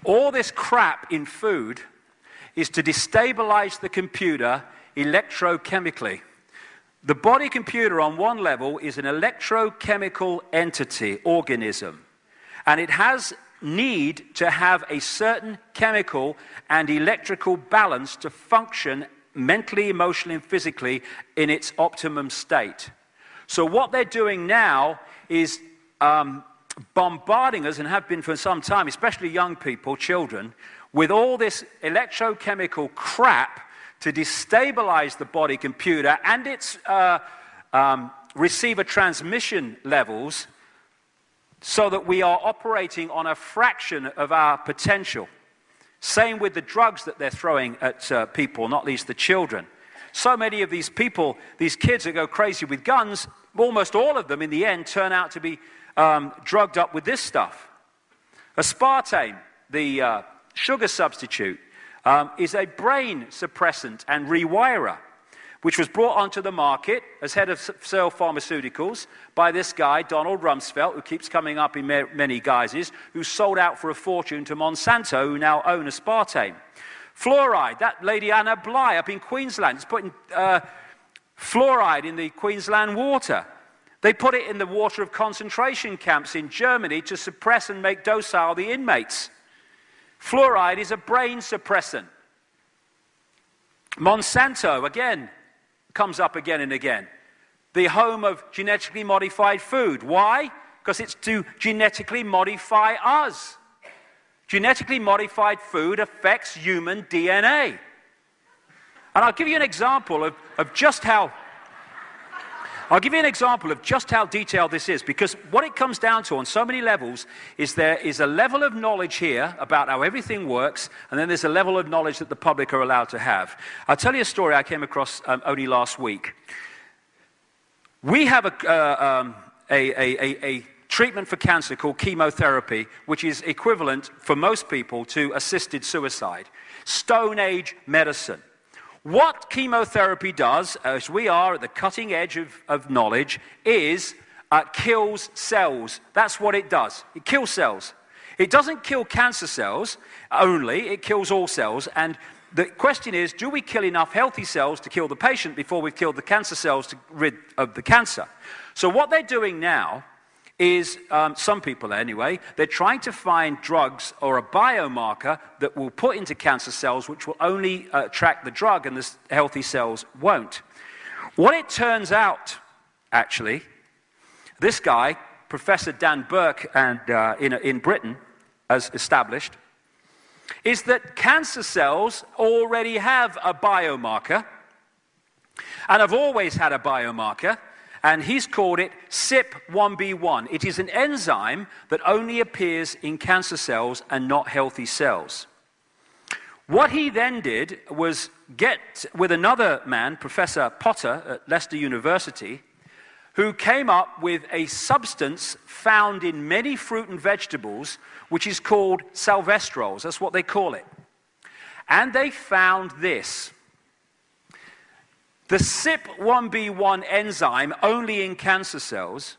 All this crap in food is to destabilize the computer electrochemically. The body computer on one level is an electrochemical entity, organism, and it has need to have a certain chemical and electrical balance to function mentally, emotionally, and physically in its optimum state. So what they're doing now is bombarding us, and have been for some time, especially young people, children, with all this electrochemical crap to destabilize the body computer and its receiver transmission levels, so that we are operating on a fraction of our potential. Same with the drugs that they're throwing at people, not least the children. So many of these people, these kids that go crazy with guns, almost all of them in the end turn out to be drugged up with this stuff. Aspartame, the sugar substitute, is a brain suppressant and rewirer, which was brought onto the market as head of Cell Pharmaceuticals by this guy, Donald Rumsfeld, who keeps coming up in many guises, who sold out for a fortune to Monsanto, who now own aspartame. Fluoride, that lady Anna Bligh up in Queensland is putting fluoride in the Queensland water. They put it in the water of concentration camps in Germany to suppress and make docile the inmates. Fluoride is a brain suppressant. Monsanto, again, comes up again and again. The home of genetically modified food. Why? Because it's to genetically modify us. Genetically modified food affects human DNA. And I'll give you an example of just how detailed this is, because what it comes down to on so many levels is there is a level of knowledge here about how everything works, and then there's a level of knowledge that the public are allowed to have. I'll tell you a story I came across only last week. We have a treatment for cancer called chemotherapy, which is equivalent for most people to assisted suicide. Stone Age medicine. What chemotherapy does, as we are at the cutting edge of knowledge, is kills cells. That's what it does. It kills cells. It doesn't kill cancer cells only, it kills all cells. And the question is, do we kill enough healthy cells to kill the patient before we've killed the cancer cells to rid of the cancer? So what they're doing now is, some people anyway, they're trying to find drugs or a biomarker that will put into cancer cells which will only track the drug and the healthy cells won't. What it turns out, actually, this guy, Professor Dan Burke, and in Britain, has established, is that cancer cells already have a biomarker, and have always had a biomarker, and he's called it CYP1B1. It is an enzyme that only appears in cancer cells and not healthy cells. What he then did was get with another man, Professor Potter at Leicester University, who came up with a substance found in many fruit and vegetables, which is called salvestrols. That's what they call it. And they found this. The CYP1B1 enzyme, only in cancer cells,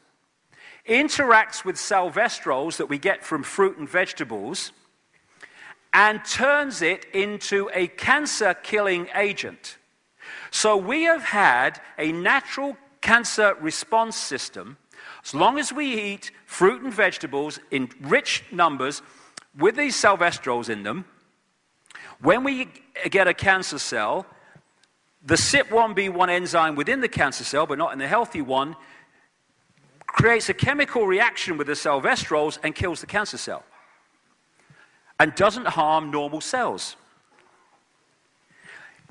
interacts with salvestrols that we get from fruit and vegetables and turns it into a cancer-killing agent. So we have had a natural cancer response system. As long as we eat fruit and vegetables in rich numbers with these salvestrols in them, when we get a cancer cell, the CYP1B1 enzyme within the cancer cell, but not in the healthy one, creates a chemical reaction with the salvestrols and kills the cancer cell, and doesn't harm normal cells.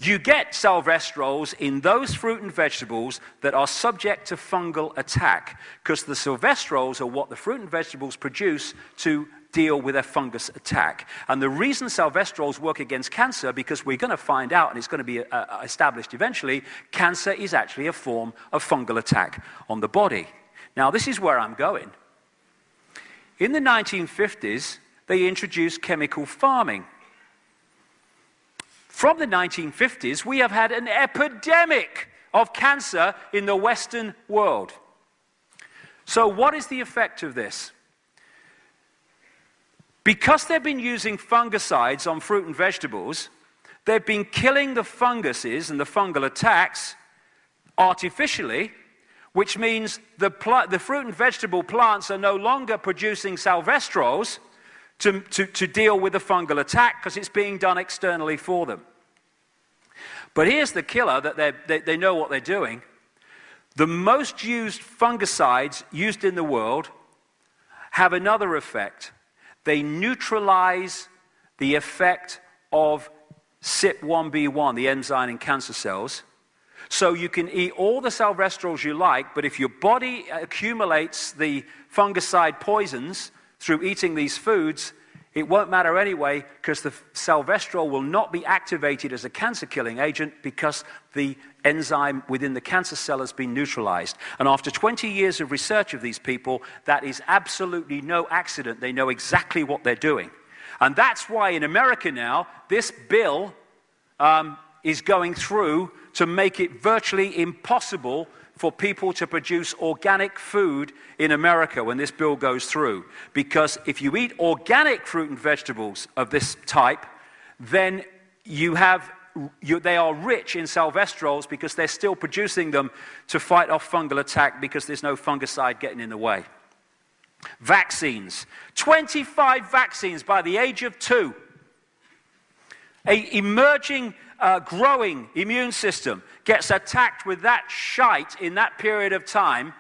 You get salvestrols in those fruit and vegetables that are subject to fungal attack, because the salvestrols are what the fruit and vegetables produce to deal with a fungus attack. And the reason salvestrols work against cancer, because we're going to find out, and it's going to be established eventually, cancer is actually a form of fungal attack on the body. Now, this is where I'm going. In the 1950s, they introduced chemical farming. From the 1950s, we have had an epidemic of cancer in the Western world. So what is the effect of this? Because they've been using fungicides on fruit and vegetables, they've been killing the funguses and the fungal attacks artificially, which means the fruit and vegetable plants are no longer producing salvestrols to deal with the fungal attack because it's being done externally for them. But here's the killer that they know what they're doing. The most used fungicides used in the world have another effect. They neutralize the effect of CYP1B1, the enzyme in cancer cells. So you can eat all the salvestrols you like, but if your body accumulates the fungicide poisons through eating these foods, it won't matter anyway, because the salvestrol will not be activated as a cancer-killing agent because the enzyme within the cancer cell has been neutralized. And after 20 years of research of these people, that is absolutely no accident. They know exactly what they're doing. And that's why in America now, this bill is going through to make it virtually impossible for people to produce organic food in America when this bill goes through. Because if you eat organic fruit and vegetables of this type, then they are rich in salvestrols because they're still producing them to fight off fungal attack because there's no fungicide getting in the way. Vaccines. 25 vaccines by the age of 2. An emerging, growing immune system gets attacked with that shite in that period of time,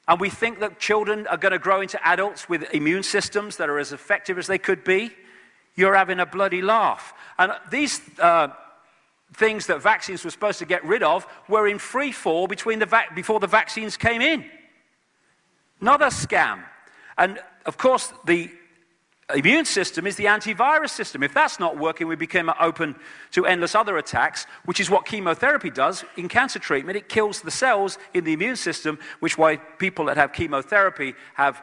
and we think that children are going to grow into adults with immune systems that are as effective as they could be. You're having a bloody laugh. And these things that vaccines were supposed to get rid of were in free fall before the vaccines came in. Another scam. And of course, the immune system is the antivirus system. If that's not working, we become open to endless other attacks, which is what chemotherapy does in cancer treatment. It kills the cells in the immune system, which is why people that have chemotherapy have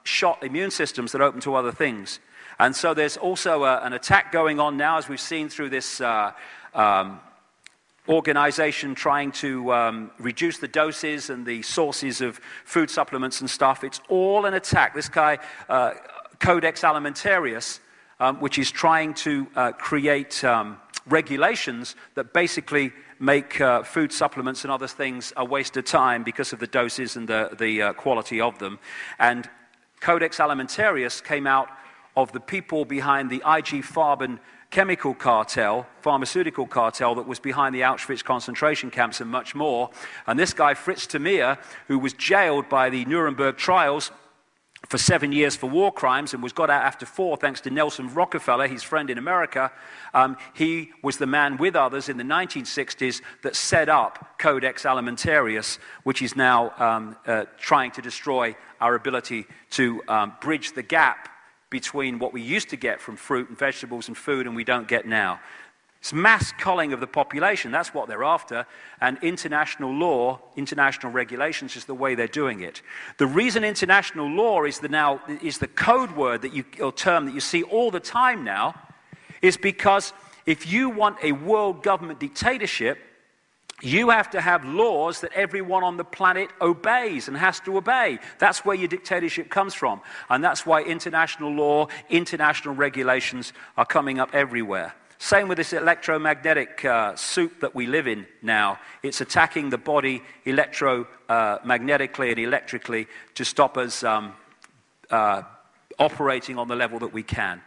shot immune systems that open to other things. And so there's also an attack going on now, as we've seen through this organization trying to reduce the doses and the sources of food supplements and stuff. It's all an attack. This guy, Codex Alimentarius, which is trying to create regulations that basically make food supplements and other things a waste of time because of the doses and the quality of them. And Codex Alimentarius came out of the people behind the IG Farben chemical cartel, pharmaceutical cartel that was behind the Auschwitz concentration camps and much more. And this guy, Fritz Tamiya, who was jailed by the Nuremberg trials for 7 years for war crimes and was got out after 4 thanks to Nelson Rockefeller, his friend in America. He was the man with others in the 1960s that set up Codex Alimentarius, which is now trying to destroy our ability to bridge the gap between what we used to get from fruit and vegetables and food and we don't get now. It's mass culling of the population. That's what they're after. And international law, international regulations is the way they're doing it. The reason international law is the code word or term that you see all the time now is because if you want a world government dictatorship, you have to have laws that everyone on the planet obeys and has to obey. That's where your dictatorship comes from. And that's why international law, international regulations are coming up everywhere. Same with this electromagnetic soup that we live in now. It's attacking the body electromagnetically and electrically to stop us operating on the level that we can.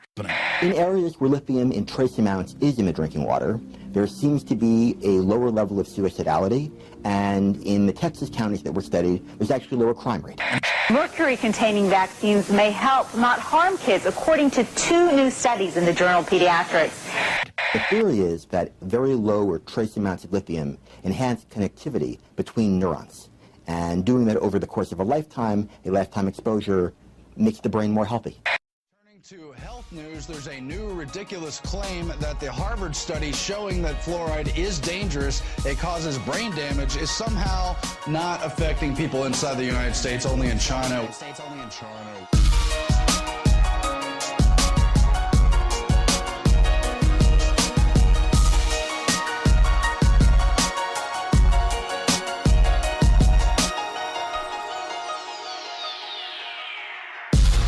In areas where lithium in trace amounts is in the drinking water, there seems to be a lower level of suicidality, and in the Texas counties that were studied, there's actually a lower crime rate. Mercury-containing vaccines may help, not harm kids, according to 2 new studies in the journal Pediatrics. The theory is that very low or trace amounts of lithium enhance connectivity between neurons, and doing that over the course of a lifetime exposure makes the brain more healthy. To health news, there's a new ridiculous claim that the Harvard study showing that fluoride is dangerous, it causes brain damage, is somehow not affecting people inside the United States, only in China.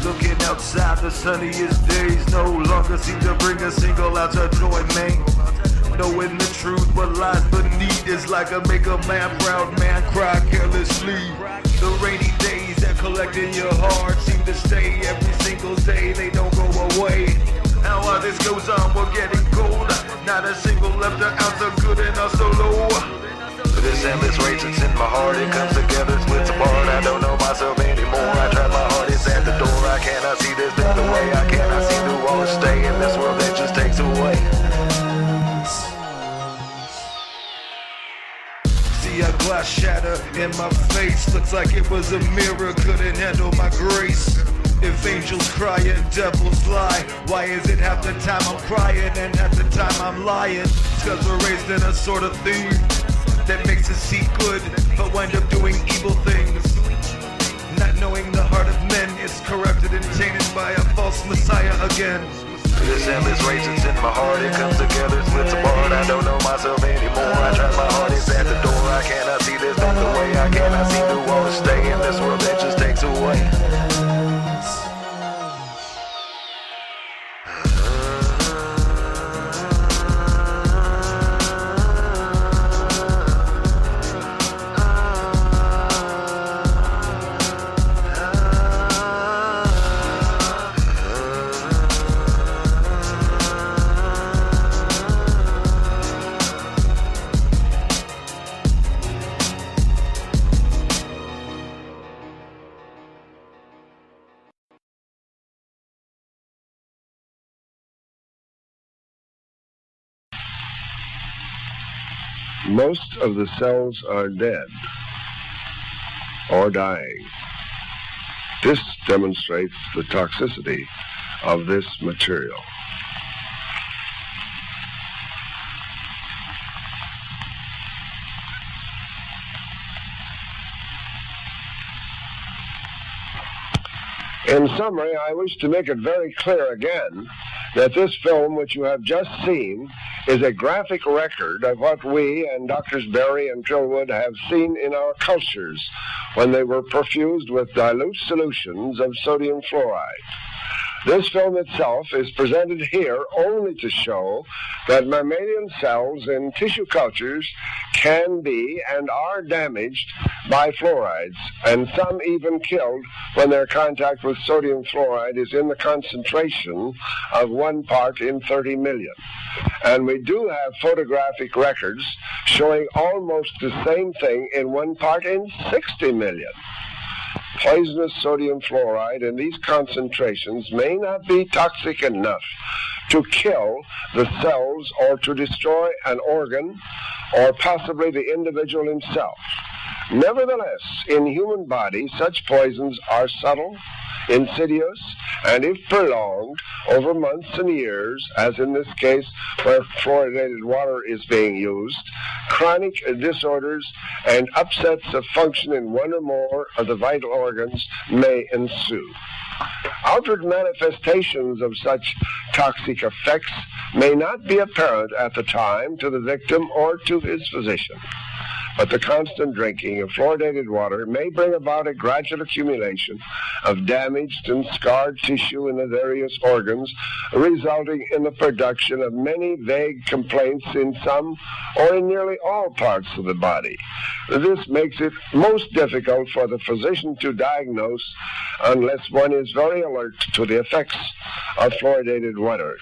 Looking outside the sunniest days no longer seem to bring a single ounce of joy, man. Knowing the truth, what lies beneath is like a make a man proud man cry carelessly. The rainy days that collect in your heart seem to stay every single day, they don't go away. Now while this goes on, we're getting colder. Not a single left an ounce of good in us so low. This endless race, it's in my heart, it comes together, splits apart. I don't know myself anymore, I tried my hardest at the door. I cannot see this thing the way I cannot seem to want to stay in this world that just takes away. See a glass shatter in my face, looks like it was a mirror, couldn't handle my grace. If angels cry and devils lie, why is it half the time I'm crying and half the time I'm lying? It's 'cause we're raised in a sort of thing that makes us see good, but wind up doing evil things. Not knowing the heart of men is corrupted and tainted by a false messiah again. This endless race, it's in my heart, it comes together, splits apart. I don't know myself anymore, I tried my hardest at the door. I cannot see this thing the way I cannot seem to want to stay in this world that just takes away. Most of the cells are dead or dying. This demonstrates the toxicity of this material. In summary, I wish to make it very clear again that this film, which you have just seen, is a graphic record of what we and Drs. Berry and Trillwood have seen in our cultures when they were perfused with dilute solutions of sodium fluoride. This film itself is presented here only to show that mammalian cells in tissue cultures can be and are damaged by fluorides, and some even killed when their contact with sodium fluoride is in the concentration of 1 part in 30 million. And we do have photographic records showing almost the same thing in 1 part in 60 million. Poisonous sodium fluoride in these concentrations may not be toxic enough to kill the cells or to destroy an organ or possibly the individual himself. Nevertheless, in human body, such poisons are subtle, insidious, and if prolonged over months and years, as in this case where fluoridated water is being used, chronic disorders and upsets of function in one or more of the vital organs may ensue. Outward manifestations of such toxic effects may not be apparent at the time to the victim or to his physician, but the constant drinking of fluoridated water may bring about a gradual accumulation of damaged and scarred tissue in the various organs, resulting in the production of many vague complaints in some or in nearly all parts of the body. This makes it most difficult for the physician to diagnose unless one is very alert to the effects of fluoridated water.